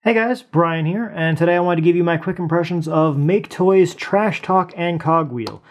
Hey guys, Brian here, and today I wanted to give you my quick impressions of MakeToys Trashtalk and Cogwheel.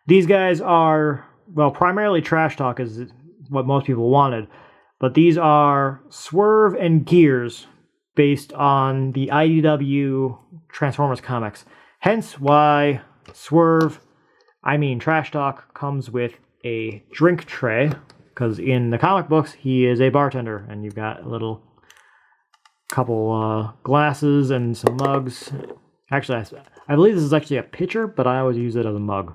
These guys are, well, primarily Trashtalk is what most people wanted, but these are Swerve and Gears based on the IDW Transformers comics. Hence why Trashtalk comes with a drink tray, because in the comic books he is a bartender, and you've got a little couple glasses and some mugs. Actually, I believe this is actually a pitcher, but I always use it as a mug.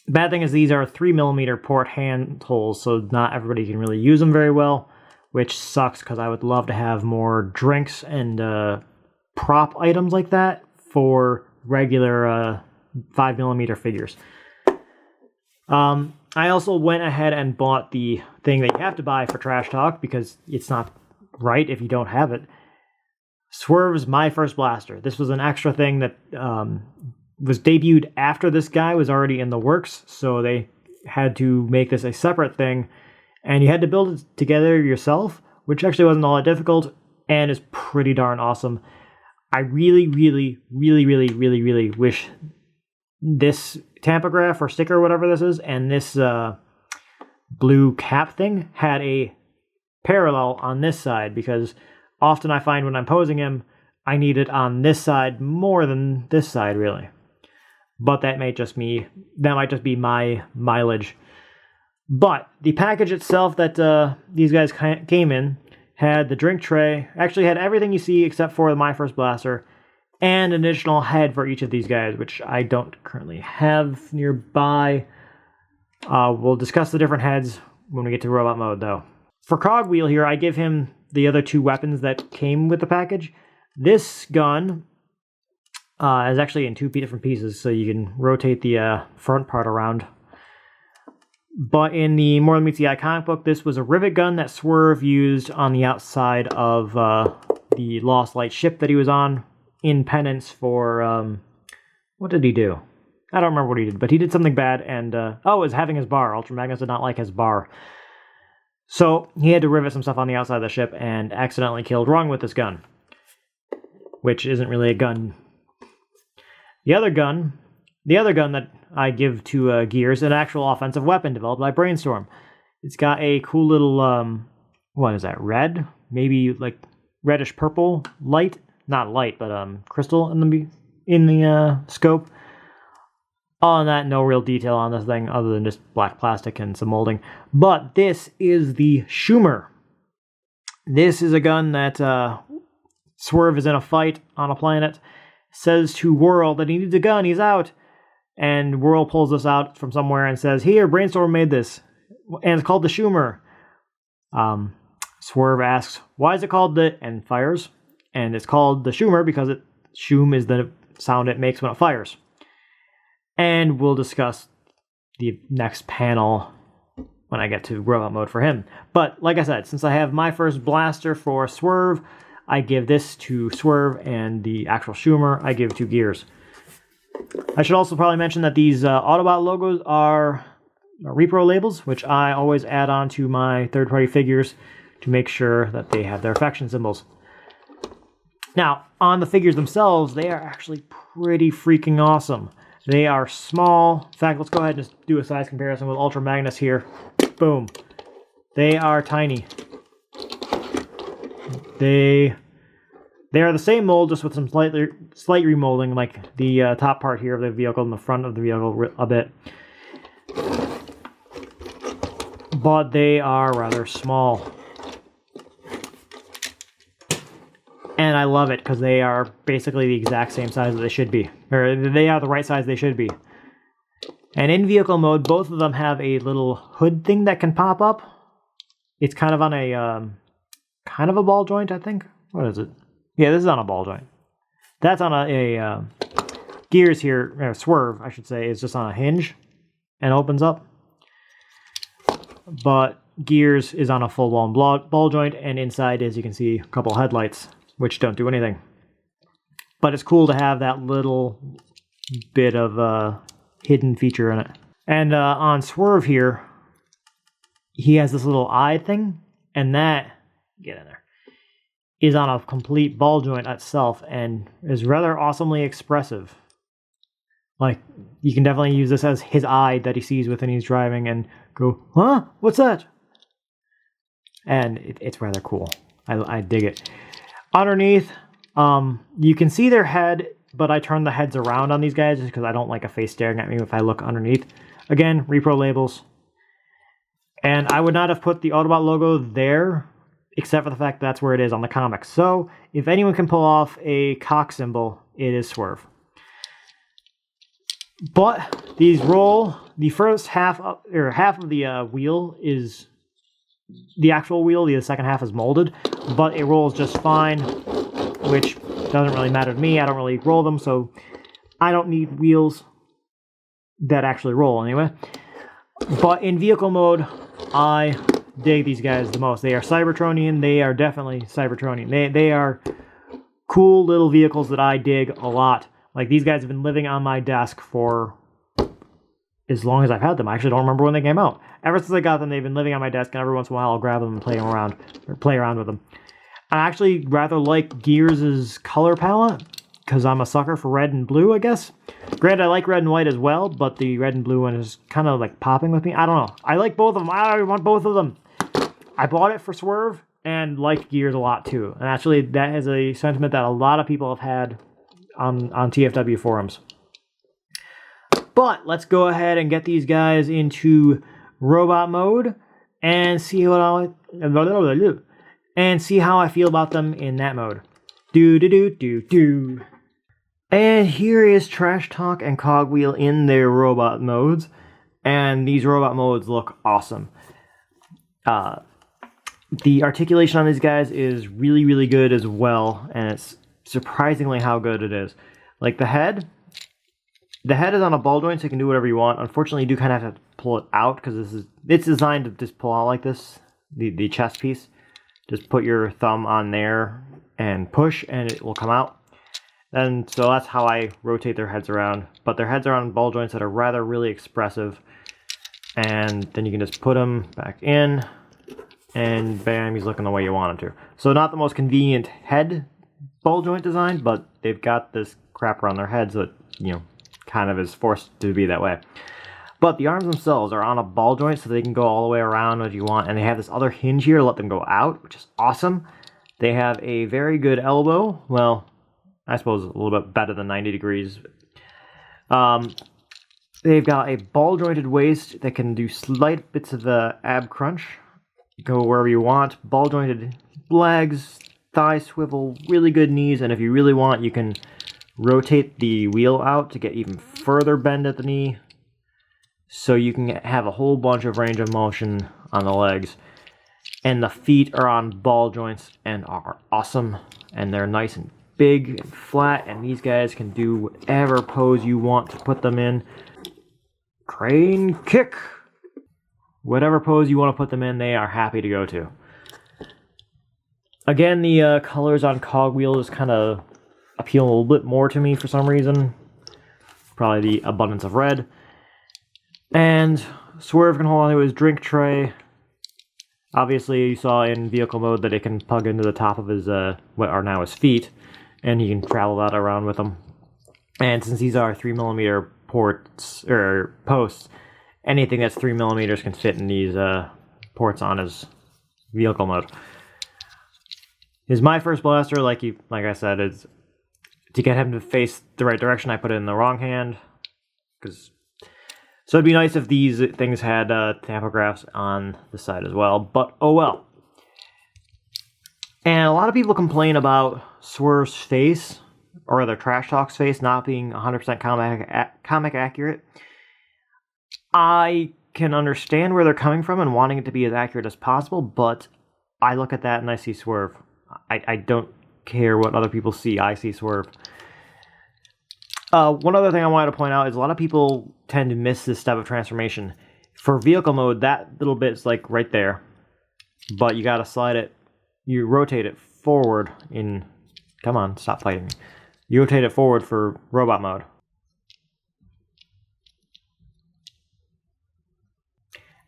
Bad thing is these are 3mm port hand holes, so not everybody can really use them very well, which sucks because I would love to have more drinks and prop items like that for regular 5mm figures. I also went ahead and bought the thing that you have to buy for Trashtalk because it's not right if you don't have it. Swerve's My First Blaster. This was an extra thing that was debuted after this guy was already in the works, so they had to make this a separate thing, and you had to build it together yourself, which actually wasn't all that difficult, and is pretty darn awesome. I really wish this tampograph or sticker or whatever this is, and this blue cap thing had a parallel on this side, because often I find when I'm posing him, I need it on this side more than this side, really. But that might just be my mileage. But the package itself that these guys came in had the drink tray, actually had everything you see except for the My First Blaster, and an additional head for each of these guys, which I don't currently have nearby. We'll discuss the different heads when we get to robot mode, though. For Cogwheel here, I give him the other two weapons that came with the package. This gun is actually in two different pieces, so you can rotate the front part around. But in the More Than Meets the Eye comic book, this was a rivet gun that Swerve used on the outside of the Lost Light ship that he was on in penance for... what did he do? I don't remember what he did, but he did something bad, and... it was having his bar. Ultra Magnus did not like his bar. So he had to rivet some stuff on the outside of the ship and accidentally killed Rung with this gun, which isn't really a gun. The other gun that I give to Gears, an actual offensive weapon developed by Brainstorm. It's got a cool little, what is that, red? Maybe like reddish purple light? Not light, but crystal in the scope. On that, no real detail on this thing other than just black plastic and some molding. But this is the Schumer. This is a gun that Swerve is in a fight on a planet, says to Whirl that he needs a gun, he's out. And Whirl pulls this out from somewhere and says, "Here, Brainstorm made this. And it's called the Schumer." Swerve asks, "Why is it called the..." and fires. And it's called the Schumer because Shum is the sound it makes when it fires. And we'll discuss the next panel when I get to robot mode for him. But like I said, since I have My First Blaster for Swerve, I give this to Swerve, and the actual Schumer I give to Gears. I should also probably mention that these Autobot logos are repro labels, which I always add on to my third-party figures to make sure that they have their affection symbols. Now, on the figures themselves, they are actually pretty freaking awesome. They are small. In fact, let's go ahead and just do a size comparison with Ultra Magnus here. Boom. They are tiny. They are the same mold, just with some slight remolding, like the top part here of the vehicle and the front of the vehicle a bit. But they are rather small. And I love it because they are basically the exact same size that they should be. Or they are the right size they should be. And in vehicle mode, both of them have a little hood thing that can pop up. It's kind of on a ball joint, I think. What is it? Yeah, this is on a ball joint. That's on a Gears here, Swerve, I should say, is just on a hinge and opens up. But Gears is on a full-blown ball joint, and inside, as you can see, a couple headlights, which don't do anything. But it's cool to have that little bit of hidden feature in it. And on Swerve here, he has this little eye thing, and that, get in there, is on a complete ball joint itself and is rather awesomely expressive. Like, you can definitely use this as his eye that he sees when he's driving and go, huh? What's that? And it's rather cool. I dig it. Underneath, you can see their head, but I turn the heads around on these guys just because I don't like a face staring at me if I look underneath. Again, repro labels. And I would not have put the Autobot logo there, except for the fact that's where it is on the comics. So, if anyone can pull off a cock symbol, it is Swerve. But these roll. The first half of the wheel is the actual wheel. The second half is molded, but it rolls just fine, which doesn't really matter to me. I don't really roll them, so I don't need wheels that actually roll anyway. But in vehicle mode, I dig these guys the most. They are Cybertronian. They are definitely Cybertronian. They are cool little vehicles that I dig a lot. Like, these guys have been living on my desk for as long as I've had them. I actually don't remember when they came out. Ever since I got them, they've been living on my desk, and every once in a while I'll grab them and play around with them. I actually rather like Gears' color palette, because I'm a sucker for red and blue, I guess. Granted, I like red and white as well, but the red and blue one is kind of like popping with me. I don't know. I like both of them. I want both of them. I bought it for Swerve and like Gears a lot too. And actually, that is a sentiment that a lot of people have had on TFW forums. But let's go ahead and get these guys into robot mode and see how I feel about them in that mode. And here is Trash Talk and Cogwheel in their robot modes, and these robot modes look awesome. The articulation on these guys is really, really good as well, and it's surprisingly how good it is. Like the head is on a ball joint, so you can do whatever you want. Unfortunately, you do kind of have to pull it out because it's designed to just pull out like this. The chest piece, just put your thumb on there and push, and it will come out. And so that's how I rotate their heads around. But their heads are on ball joints that are rather really expressive, and then you can just put them back in, and bam, he's looking the way you want him to. So not the most convenient head ball joint design, but they've got this crap around their heads that, kind of is forced to be that way. But the arms themselves are on a ball joint, so they can go all the way around if you want, and they have this other hinge here to let them go out, which is awesome. They have a very good elbow. Well, I suppose a little bit better than 90 degrees. They've got a ball jointed waist that can do slight bits of ab crunch. Go wherever you want. Ball jointed legs, thigh swivel, really good knees, and if you really want, you can rotate the wheel out to get even further bend at the knee, so you can have a whole bunch of range of motion on the legs. And the feet are on ball joints and are awesome, and they're nice and big and flat, and these guys can do whatever pose you want to put them in. Crane kick! Whatever pose you want to put them in, they are happy to go to. Again, the colors on Cogwheel just kind of appeal a little bit more to me for some reason. Probably the abundance of red. And Swerve can hold on to his drink tray. Obviously, you saw in vehicle mode that it can plug into the top of his, what are now his feet, and he can travel that around with them. And since these are 3mm ports, or posts, anything that's 3mm can fit in these ports on his vehicle mode. My first blaster, like I said, is to get him to face the right direction. I put it in the wrong hand, so it'd be nice if these things had tachographs on the side as well, but oh well. And a lot of people complain about Swerve's face, or rather Trash Talk's face, not being 100% comic accurate. I can understand where they're coming from and wanting it to be as accurate as possible, but I look at that and I see Swerve. I don't care what other people see. I see Swerve. One other thing I wanted to point out is a lot of people tend to miss this step of transformation. For vehicle mode, that little bit's like right there, but you gotta slide it. You rotate it forward in... Come on, stop fighting me. You rotate it forward for robot mode.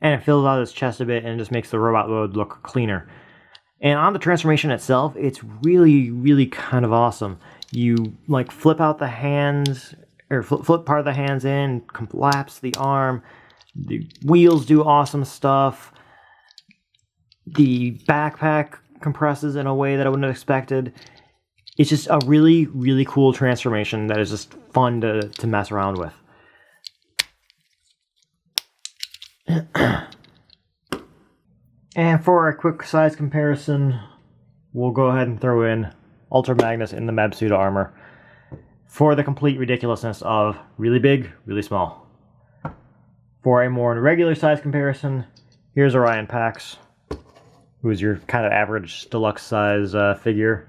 And it fills out his chest a bit and just makes the robot mode look cleaner. And on the transformation itself, it's really, really kind of awesome. You like flip out the hands, or flip part of the hands in, collapse the arm. The wheels do awesome stuff. The backpack compresses in a way that I wouldn't have expected. It's just a really, really cool transformation that is just fun to mess around with. And for a quick size comparison, we'll go ahead and throw in Ultra Magnus in the Meb suit armor for the complete ridiculousness of really big, really small. For a more regular size comparison, here's Orion Pax, who is your kind of average deluxe size figure.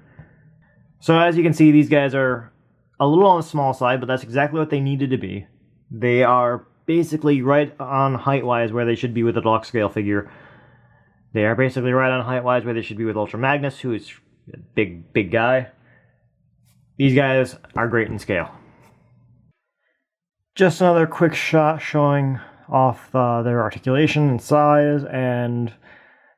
So as you can see, these guys are a little on the small side, but that's exactly what they needed to be. They are basically right on height-wise where they should be with a deluxe scale figure. They are basically right on height-wise where they should be with Ultra Magnus, who is a big guy. These guys are great in scale. Just another quick shot showing off their articulation and size, and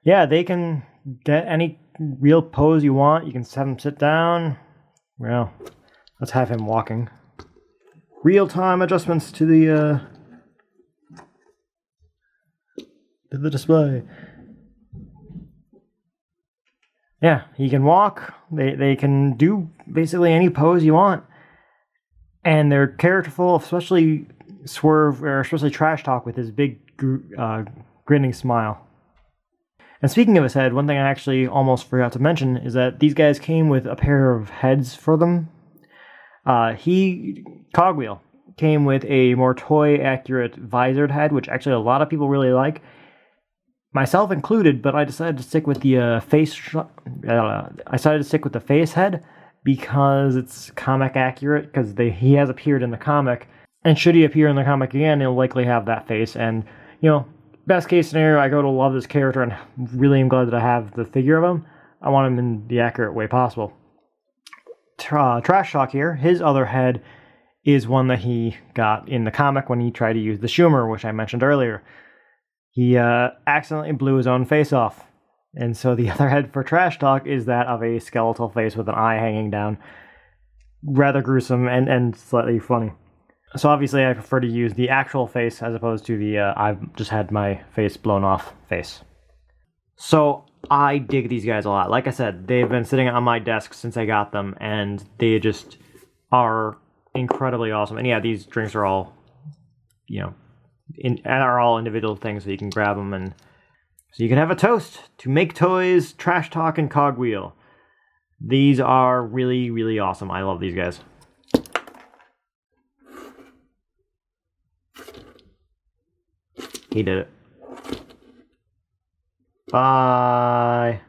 yeah, they can get any real pose you want. You can have him sit down. Well, let's have him walking. Real-time adjustments to the display. Yeah, he can walk. They can do basically any pose you want. And they're characterful, especially Swerve, or especially Trashtalk with his big grinning smile. And speaking of his head, one thing I actually almost forgot to mention is that these guys came with a pair of heads for them. Cogwheel came with a more toy-accurate visored head, which actually a lot of people really like. Myself included, but I decided to stick with the face head because it's comic accurate, because he has appeared in the comic, and should he appear in the comic again, he'll likely have that face. And you know, best case scenario, I go to love this character and really am glad that I have the figure of him. I want him in the accurate way possible. Trashtalk here, his other head is one that he got in the comic when he tried to use the Schumer, which I mentioned earlier. He accidentally blew his own face off. And so the other head for Trashtalk is that of a skeletal face with an eye hanging down. Rather gruesome and slightly funny. So obviously I prefer to use the actual face as opposed to the I've just had my face blown off face. So I dig these guys a lot. Like I said, they've been sitting on my desk since I got them, and they just are incredibly awesome. And yeah, these drinks are all, are all individual things, so you can grab them, and so you can have a toast to MakeToys Trashtalk and Cogwheel. These are really, really awesome. I love these guys. He did it. Bye.